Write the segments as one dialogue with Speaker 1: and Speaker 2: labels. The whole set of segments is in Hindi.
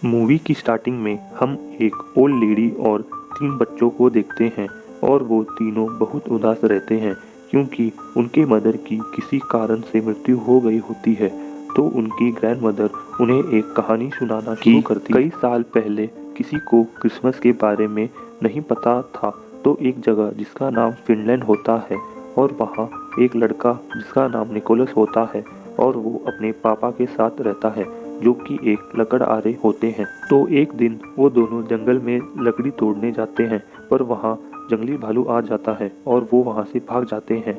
Speaker 1: मूवी की स्टार्टिंग में हम एक ओल्ड लेडी और 3 बच्चों को देखते हैं और वो तीनों बहुत उदास रहते हैं क्योंकि उनके मदर की किसी कारण से मृत्यु हो गई होती है। तो उनकी ग्रैंडमदर उन्हें एक कहानी सुनाना शुरू करती है। कई साल पहले किसी को क्रिसमस के बारे में नहीं पता था, तो एक जगह जिसका नाम फिनलैंड होता है और वहाँ एक लड़का जिसका नाम निकोलस होता है और वो अपने पापा के साथ रहता है जो कि एक लकड़हारे होते हैं। तो एक दिन वो दोनों जंगल में लकड़ी तोड़ने जाते हैं, पर वहाँ जंगली भालू आ जाता है और वो वहाँ से भाग जाते हैं।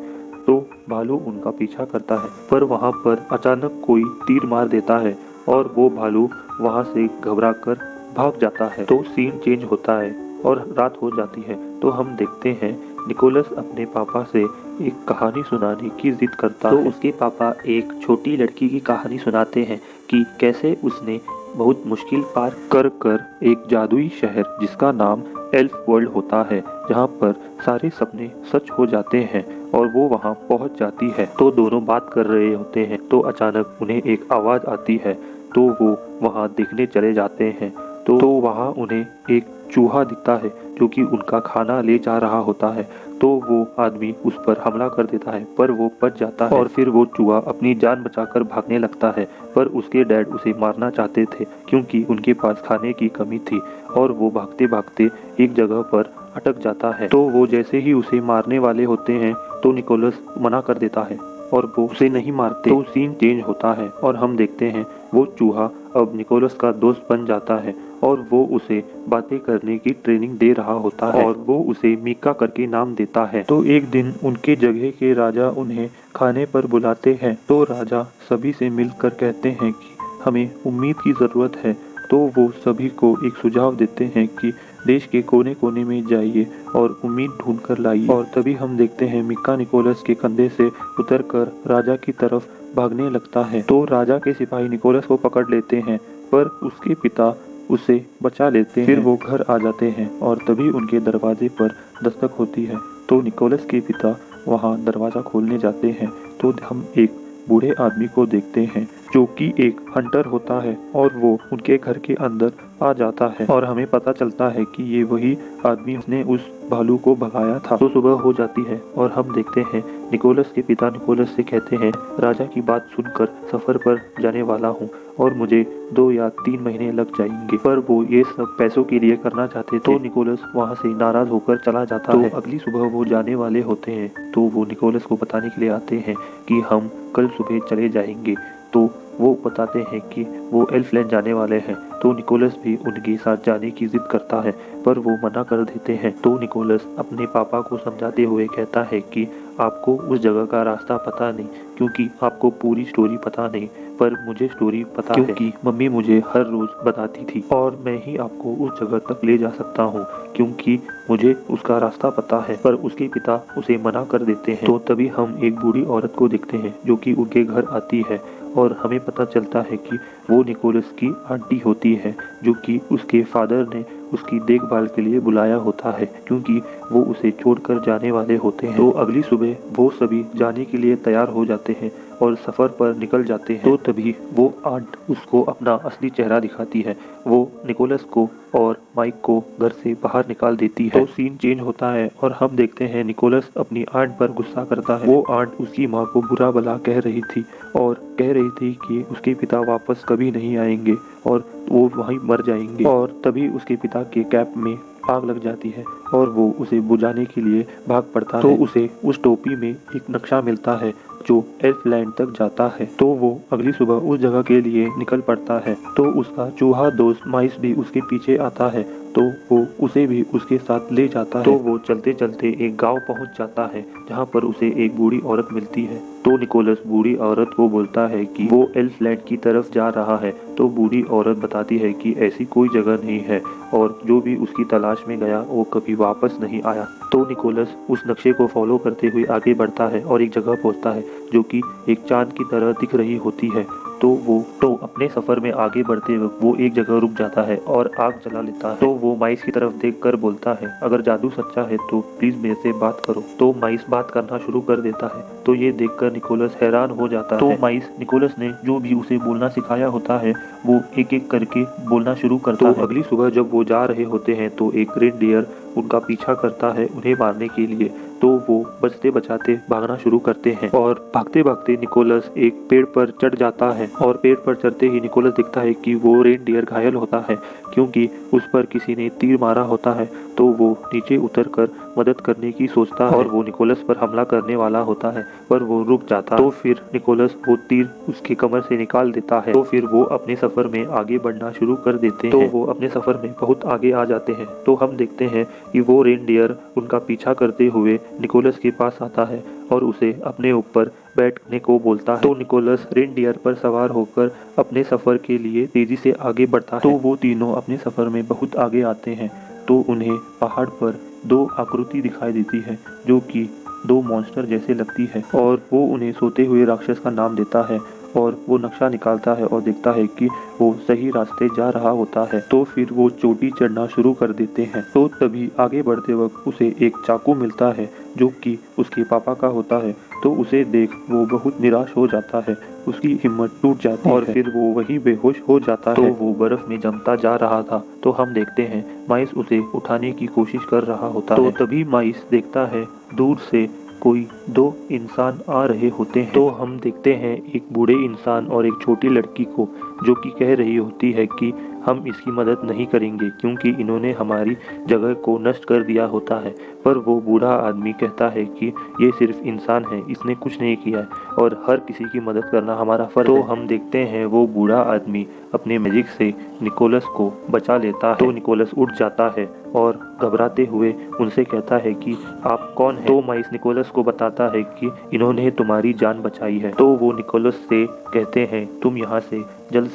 Speaker 1: तो भालू उनका पीछा करता है, पर वहाँ पर अचानक कोई तीर मार देता है और वो भालू वहाँ से घबराकर भाग जाता है। तो सीन चेंज होता है और रात हो जाती है। तो हम देखते हैं निकोलस अपने पापा से एक कहानी सुनाने की जिद करता है। तो उसके पापा एक छोटी लड़की की कहानी सुनाते हैं कि कैसे उसने बहुत मुश्किल पार कर कर एक जादुई शहर जिसका नाम एल्फ वर्ल्ड होता है, जहाँ पर सारे सपने सच हो जाते हैं और वो वहाँ पहुँच जाती है। तो दोनों बात कर रहे होते हैं, तो अचानक उन्हें एक आवाज़ आती है। तो वो वहाँ देखने चले जाते हैं। तो वहाँ उन्हें एक चूहा दिखता है जो कि उनका खाना ले जा रहा होता है। तो वो आदमी उस पर हमला कर देता है, पर वो बच जाता है और फिर वो चूहा अपनी जान बचाकर भागने लगता है। पर उसके डैड उसे मारना चाहते थे क्योंकि उनके पास खाने की कमी थी और वो भागते भागते एक जगह पर अटक जाता है। तो वो जैसे ही उसे मारने वाले होते हैं तो निकोलस मना कर देता है और वो उसे नहीं मारते। तो सीन चेंज होता है और हम देखते हैं वो चूहा अब निकोलस का दोस्त बन जाता है और वो उसे बातें करने की ट्रेनिंग दे रहा होता है और वो उसे मीका करके नाम देता है। तो एक दिन उनके जगह के राजा उन्हें खाने पर बुलाते हैं। तो राजा सभी से मिलकर कहते हैं कि हमें उम्मीद की ज़रूरत है। तो वो सभी को एक सुझाव देते हैं कि देश के कोने कोने में जाइए और उम्मीद ढूंढ कर लाइए। और तभी हम देखते हैं मीका निकोलस के कंधे से उतरकर राजा की तरफ भागने लगता है। तो राजा के सिपाही निकोलस को पकड़ लेते हैं, पर उसके पिता उसे बचा लेते हैं। फिर वो घर आ जाते हैं और तभी उनके दरवाजे पर दस्तक होती है। तो निकोलस के पिता वहाँ दरवाज़ा खोलने जाते हैं। तो हम एक बूढ़े आदमी को देखते हैं जो कि एक हंटर होता है और वो उनके घर के अंदर आ जाता है और हमें पता चलता है कि ये वही आदमी उसने उस भालू को भगाया था। तो सुबह हो जाती है और हम देखते हैं निकोलस के पिता निकोलस से कहते हैं, राजा की बात सुनकर सफ़र पर जाने वाला हूँ और मुझे 2 या 3 महीने लग जाएंगे। पर वो ये सब पैसों के लिए करना चाहते थे। तो निकोलस वहाँ से नाराज़ होकर चला जाता है। अगली सुबह वो जाने वाले होते हैं। तो वो निकोलस को बताने के लिए आते हैं कि हम कल सुबह चले जाएंगे। तो वो बताते हैं कि वो एल्फलैंड जाने वाले हैं। तो निकोलस भी उनके साथ जाने की जिद करता है, पर वो मना कर देते हैं। तो निकोलस अपने पापा को समझाते हुए कहता है कि आपको उस जगह का रास्ता पता नहीं क्योंकि आपको पूरी स्टोरी पता नहीं, पर मुझे स्टोरी पता है क्योंकि मम्मी मुझे हर रोज़ बताती थी और मैं ही आपको उस जगह तक ले जा सकता हूँ क्योंकि मुझे उसका रास्ता पता है। पर उसके पिता उसे मना कर देते हैं। तो तभी हम एक बूढ़ी औरत को देखते हैं जो कि उनके घर आती है और हमें पता चलता है कि वो निकोलस की आंटी होती है जो कि उसके फादर ने उसकी देखभाल के लिए बुलाया होता है क्योंकि वो उसे छोड़कर जाने वाले होते हैं। तो अगली सुबह वो सभी जाने के लिए तैयार हो जाते हैं और सफ़र पर निकल जाते हैं। तो तभी वो आंट उसको अपना असली चेहरा दिखाती है। वो निकोलस को और माइक को घर से बाहर निकाल देती है। तो सीन चेंज होता है और हम देखते हैं निकोलस अपनी आंट पर गुस्सा करता है। वो आंट उसकी माँ को बुरा भला कह रही थी और कह रही थी कि उसके पिता वापस कभी नहीं आएंगे और वो वहीं मर जाएंगे। और तभी उसके पिता के कैप में आग लग जाती है और वो उसे बुझाने के लिए भाग पड़ता है। तो उसे उस टोपी में एक नक्शा मिलता है जो एल्फलैंड तक जाता है। तो वो अगली सुबह उस जगह के लिए निकल पड़ता है। तो उसका चूहा दोस्त माइस भी उसके पीछे आता है, तो वो उसे भी उसके साथ ले जाता है। तो वो चलते चलते एक गांव पहुंच जाता है जहां पर उसे एक बूढ़ी औरत मिलती है। तो निकोलस बूढ़ी औरत को बोलता है कि वो एल्फलैंड की तरफ जा रहा है। तो बूढ़ी औरत बताती है कि ऐसी कोई जगह नहीं है और जो भी उसकी तलाश में गया वो कभी वापस नहीं आया। तो निकोलस उस नक्शे को फॉलो करते हुए आगे बढ़ता है और एक जगह पहुंचता है जो कि एक चांद की तरह दिख रही होती है। तो अपने सफर में आगे बढ़ते वक्त वो एक जगह रुक जाता है और आग जला लेता है। तो वो माइस की तरफ देखकर बोलता है, अगर जादू सच्चा है तो प्लीज मेरे से बात करो। तो माइस बात करना शुरू कर देता है। तो ये देखकर निकोलस हैरान हो जाता है। तो माइस निकोलस ने जो भी उसे बोलना सिखाया होता है वो एक एक करके बोलना शुरू करता है। अगली सुबह जब वो जा रहे होते हैं तो एक रेनडियर उनका पीछा करता है उन्हें मारने के लिए। तो वो बचते बचाते भागना शुरू करते हैं और भागते भागते निकोलस एक पेड़ पर चढ़ जाता है और पेड़ पर चढ़ते ही निकोलस दिखता है कि वो रेनडियर घायल होता है क्योंकि उस पर किसी ने तीर मारा होता है। तो वो नीचे उतरकर मदद करने की सोचता है और वो निकोलस पर हमला करने वाला होता है पर वो रुक जाता है। तो फिर निकोलस वो तीर उसकी कमर से निकाल देता है। तो फिर वो अपने सफर में आगे बढ़ना शुरू कर देते हैं। तो वो अपने सफर में बहुत आगे आ जाते हैं। तो हम देखते हैं कि वो रेनडियर उनका पीछा करते हुए निकोलस के पास आता है और उसे अपने ऊपर बैठने को बोलता है। तो निकोलस रेनडियर पर सवार होकर अपने सफर के लिए तेजी से आगे बढ़ता है। तो वो तीनों अपने सफर में बहुत आगे आते हैं। तो उन्हें पहाड़ पर दो आकृति दिखाई देती है जो कि दो मॉन्स्टर जैसे लगती है और वो उन्हें सोते हुए राक्षस का नाम देता है और वो नक्शा निकालता है और देखता है कि वो सही रास्ते जा रहा होता है। तो फिर वो चोटी चढ़ना शुरू कर देते हैं। तो तभी आगे बढ़ते वक्त उसे एक चाकू मिलता है जो कि उसके पापा का होता है। तो उसे देख वो बहुत निराश हो जाता है, उसकी हिम्मत टूट जाती है और फिर वो वही बेहोश हो जाता है। तो वो बर्फ में जमता जा रहा था। तो हम देखते हैं माइस उसे उठाने की कोशिश कर रहा होता है। तो तभी माइस देखता है दूर से कोई दो इंसान आ रहे होते हैं। तो हम देखते हैं एक बूढ़े इंसान और एक छोटी लड़की को जो कि कह रही होती है कि हम इसकी मदद नहीं करेंगे क्योंकि इन्होंने हमारी जगह को नष्ट कर दिया होता है। पर वो बूढ़ा आदमी कहता है कि ये सिर्फ इंसान है, इसने कुछ नहीं किया है और हर किसी की मदद करना हमारा फर्ज है। तो हम देखते हैं वो बूढ़ा आदमी अपने मैजिक से निकोलस को बचा लेता है। तो निकोलस उठ जाता है और घबराते हुए उनसे कहता है कि आप कौन हैं? तो माइस निकोलस को बताता है कि इन्होंने तुम्हारी जान बचाई है। तो वो निकोलस से कहते हैं तुम यहाँ से जल्द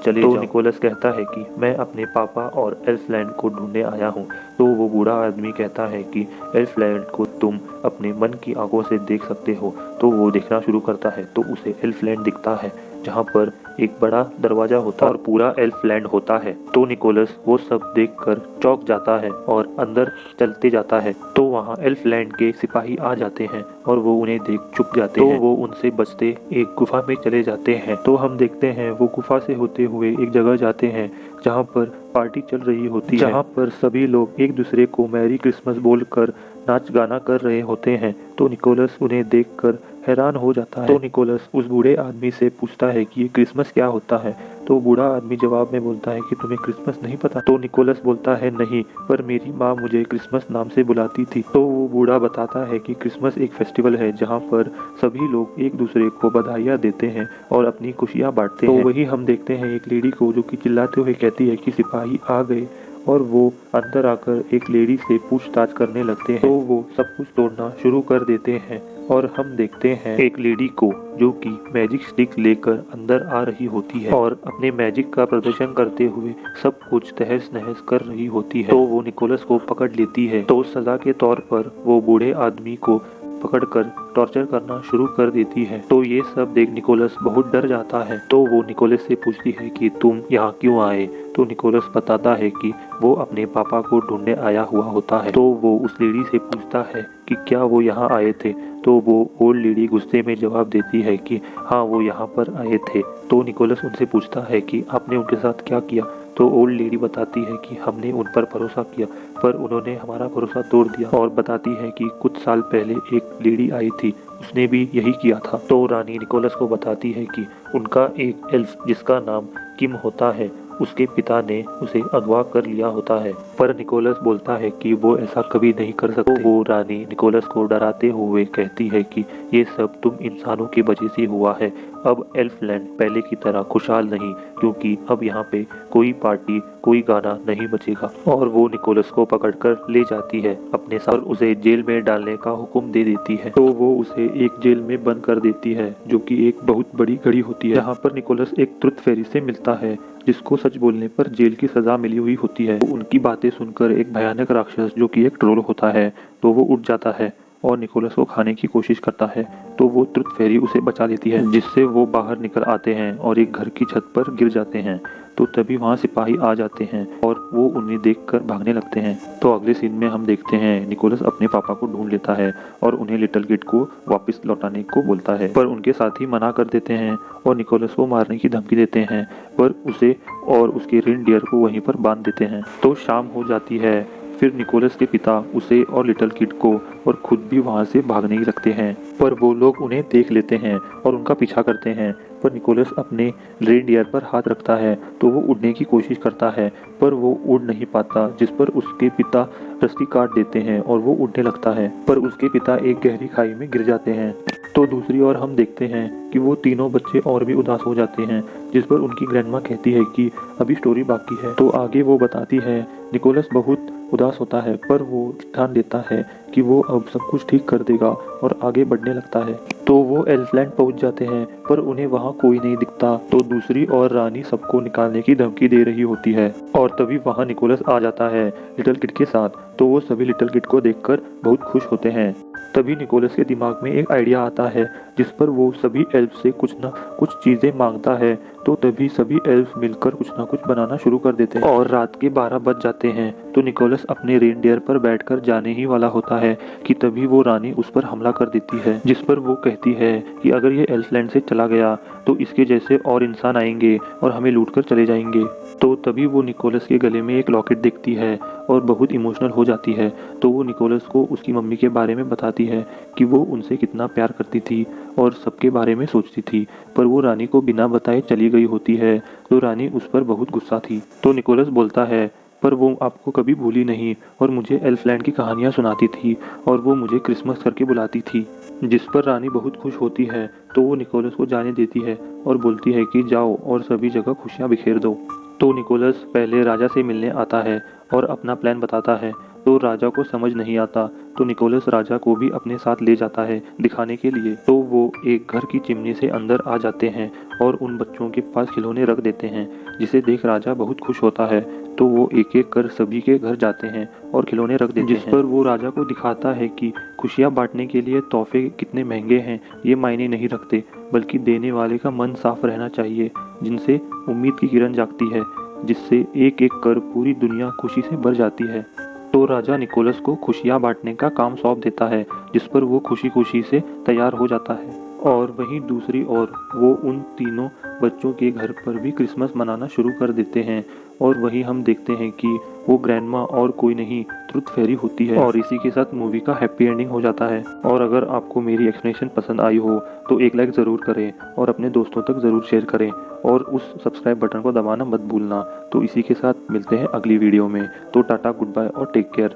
Speaker 1: चले जाओ। निकोलस कहता है कि मैं अपने पापा और एल्फलैंड को ढूंढने आया हूँ। तो वो बूढ़ा आदमी कहता है कि एल्फलैंड को तुम अपने मन की आंखों से देख सकते हो। तो वो देखना शुरू करता है तो उसे एल्फलैंड दिखता है जहाँ पर एक बड़ा दरवाजा होता है और पूरा एल्फलैंड होता है। तो निकोलस वो सब देखकर चौंक जाता है और अंदर चलते जाता है। तो वहाँ एल्फलैंड के सिपाही आ जाते हैं और वो उन्हें देख चुप जाते हैं। तो वो उनसे बचते एक गुफा में चले जाते हैं। तो हम देखते हैं वो गुफा से होते हुए एक जगह जाते हैं जहाँ पर पार्टी चल रही होती है, जहाँ पर सभी लोग एक दूसरे को मैरी क्रिसमस बोलकर नाच गाना कर रहे होते हैं। तो निकोलस उन्हें देखकर हैरान हो जाता है। तो निकोलस उस बूढ़े आदमी से पूछता है कि ये क्रिसमस क्या होता है। तो बूढ़ा आदमी जवाब में बोलता है कि तुम्हें क्रिसमस नहीं पता। तो निकोलस बोलता है नहीं, पर मेरी माँ मुझे क्रिसमस नाम से बुलाती थी। तो वो बूढ़ा बताता है कि क्रिसमस एक फेस्टिवल है जहाँ पर सभी लोग एक दूसरे को बधाइयाँ देते हैं और अपनी खुशियाँ बांटते हैं। तो वही हम देखते हैं एक लेडी को जो कि चिल्लाते हुए कहती है कि सिपाही आ गए और वो अंदर आकर एक लेडी से पूछताछ करने लगते हैं। तो वो सब कुछ तोड़ना शुरू कर देते हैं और हम देखते हैं एक लेडी को जो कि मैजिक स्टिक लेकर अंदर आ रही होती है और अपने मैजिक का प्रदर्शन करते हुए सब कुछ तहस नहस कर रही होती है। तो वो निकोलस को पकड़ लेती है। तो सजा के तौर पर वो बूढ़े आदमी को पकड़कर टॉर्चर करना शुरू कर देती है। तो ये सब देख निकोलस बहुत डर जाता है। तो वो निकोलस से पूछती है कि तुम यहाँ क्यों आए। तो निकोलस बताता है कि वो अपने पापा को ढूंढने आया हुआ होता है। तो वो उस लेडी से पूछता है कि क्या वो यहाँ आए थे। तो वो ओल्ड लेडी गुस्से में जवाब देती है कि हाँ वो यहाँ पर आए थे। तो निकोलस उनसे पूछता है कि आपने उनके साथ क्या किया। तो ओल्ड लेडी बताती है कि हमने उन पर भरोसा किया पर उन्होंने हमारा भरोसा तोड़ दिया और बताती है कि कुछ साल पहले एक लेडी आई थी, उसने भी यही किया था। तो रानी निकोलस को बताती है कि उनका एक एल्फ जिसका नाम किम होता है, उसके पिता ने उसे अगवा कर लिया होता है। पर निकोलस बोलता है कि वो ऐसा कभी नहीं कर सकते। वो रानी निकोलस को डराते हुए कहती है कि ये सब तुम इंसानों की वजह से हुआ है। अब एल्फलैंड पहले की तरह खुशहाल नहीं क्योंकि अब यहाँ पे कोई पार्टी कोई गाना नहीं बचेगा। और वो निकोलस को पकड़कर ले जाती है अपने साथ और उसे जेल में डालने का हुक्म दे देती है। तो वो उसे एक जेल में बंद कर देती है जो कि एक बहुत बड़ी घड़ी होती है, जहाँ पर निकोलस एक ट्रुथ फेरी से मिलता है जिसको सच बोलने पर जेल की सजा मिली हुई होती है। तो उनकी बातें सुनकर एक भयानक राक्षस जो कि एक ट्रोल होता है तो वो उठ जाता है और निकोलस को खाने की कोशिश करता है तो वो टूथ फेरी उसे बचा लेती है, जिससे वो बाहर निकल आते हैं और एक घर की छत पर गिर जाते हैं। तो तभी वहाँ सिपाही आ जाते हैं और वो उन्हें देखकर भागने लगते हैं। तो अगले सीन में हम देखते हैं निकोलस अपने पापा को ढूंढ लेता है और उन्हें लिटिल किड को वापस लौटाने को बोलता है, पर उनके साथी मना कर देते हैं और निकोलस को मारने की धमकी देते हैं, पर उसे और उसके रेनडियर को वहीं पर बांध देते हैं। तो शाम हो जाती है। फिर निकोलस के पिता उसे और लिटिल किड को और खुद भी वहां से भागने लगते हैं, पर वो लोग उन्हें देख लेते हैं और उनका पीछा करते हैं। पर निकोलस अपने रेनडियर पर हाथ रखता है तो वो उड़ने की कोशिश करता है, पर वो उड़ नहीं पाता, जिस पर उसके पिता रस्सी काट देते हैं और वो उड़ने लगता है, पर उसके पिता एक गहरी खाई में गिर जाते हैं। तो दूसरी ओर हम देखते हैं कि वो तीनों बच्चे और भी उदास हो जाते हैं, जिस पर उनकी ग्रैंडमा कहती है कि अभी स्टोरी बाकी है। तो आगे वो बताती है निकोलस बहुत उदास होता है, पर वो ठान लेता है कि वो अब सब कुछ ठीक कर देगा और आगे बढ़ने लगता है। तो वो एल्फलैंड पहुंच जाते हैं, पर उन्हें वहां कोई नहीं दिखता। तो दूसरी ओर रानी सबको निकालने की धमकी दे रही होती है और तभी वहां निकोलस आ जाता है लिटिल किड के साथ। तो वो सभी लिटिल किड को देखकर बहुत खुश होते हैं। तभी निकोलस के दिमाग में एक आइडिया आता है, जिस पर वो सभी एल्फ से कुछ ना कुछ चीजें मांगता है। तो तभी सभी एल्फ मिलकर कुछ ना कुछ बनाना शुरू कर देते हैं और रात के 12 बज जाते हैं। तो निकोलस अपने रेनडियर पर बैठकर जाने ही वाला होता है कि तभी वो रानी उस पर हमला कर देती है, जिस पर वो कहती है कि अगर ये एल्फलैंड से चला गया तो इसके जैसे और इंसान आएंगे और हमें लूटकर चले जाएंगे। तो तभी वो निकोलस के गले में एक लॉकेट देखती है और बहुत इमोशनल हो जाती है। तो वो निकोलस को उसकी मम्मी के बारे में बताती है कि वो उनसे कितना प्यार करती थी और सबके बारे में सोचती थी, पर वो रानी को बिना बताए चली गई होती है। तो रानी उस पर बहुत गुस्सा थी। तो निकोलस बोलता है पर वो आपको कभी भूली नहीं और मुझे एल्फलैंड की कहानियाँ सुनाती थी और वो मुझे क्रिसमस करके बुलाती थी, जिस पर रानी बहुत खुश होती है। तो वो निकोलस को जाने देती है और बोलती है कि जाओ और सभी जगह खुशियाँ बिखेर दो। तो निकोलस पहले राजा से मिलने आता है और अपना प्लान बताता है। तो राजा को समझ नहीं आता, तो निकोलस राजा को भी अपने साथ ले जाता है दिखाने के लिए। तो वो एक घर की चिमनी से अंदर आ जाते हैं और उन बच्चों के पास खिलौने रख देते हैं, जिसे देख राजा बहुत खुश होता है। तो वो एक एक कर सभी के घर जाते हैं और खिलौने रख देते हैं, जिस पर वो राजा को दिखाता है कि खुशियाँ बांटने के लिए तोहफे कितने महंगे हैं ये मायने नहीं रखते, बल्कि देने वाले का मन साफ रहना चाहिए, जिनसे उम्मीद की किरण जागती है, जिससे एक एक कर पूरी दुनिया खुशी से भर जाती है। तो राजा निकोलस को खुशियाँ बांटने का काम सौंप देता है, जिस पर वो खुशी खुशी से तैयार हो जाता है। और वहीं दूसरी ओर वो उन तीनों बच्चों के घर पर भी क्रिसमस मनाना शुरू कर देते हैं। और वहीं हम देखते हैं कि वो ग्रैंडमा और कोई नहीं ट्रुथ फेरी होती है और इसी के साथ मूवी का हैप्पी एंडिंग हो जाता है। और अगर आपको मेरी एक्सप्लेनेशन पसंद आई हो तो एक लाइक ज़रूर करें और अपने दोस्तों तक ज़रूर शेयर करें और उस सब्सक्राइब बटन को दबाना मत भूलना। तो इसी के साथ मिलते हैं अगली वीडियो में। तो टाटा, गुड बाय और टेक केयर।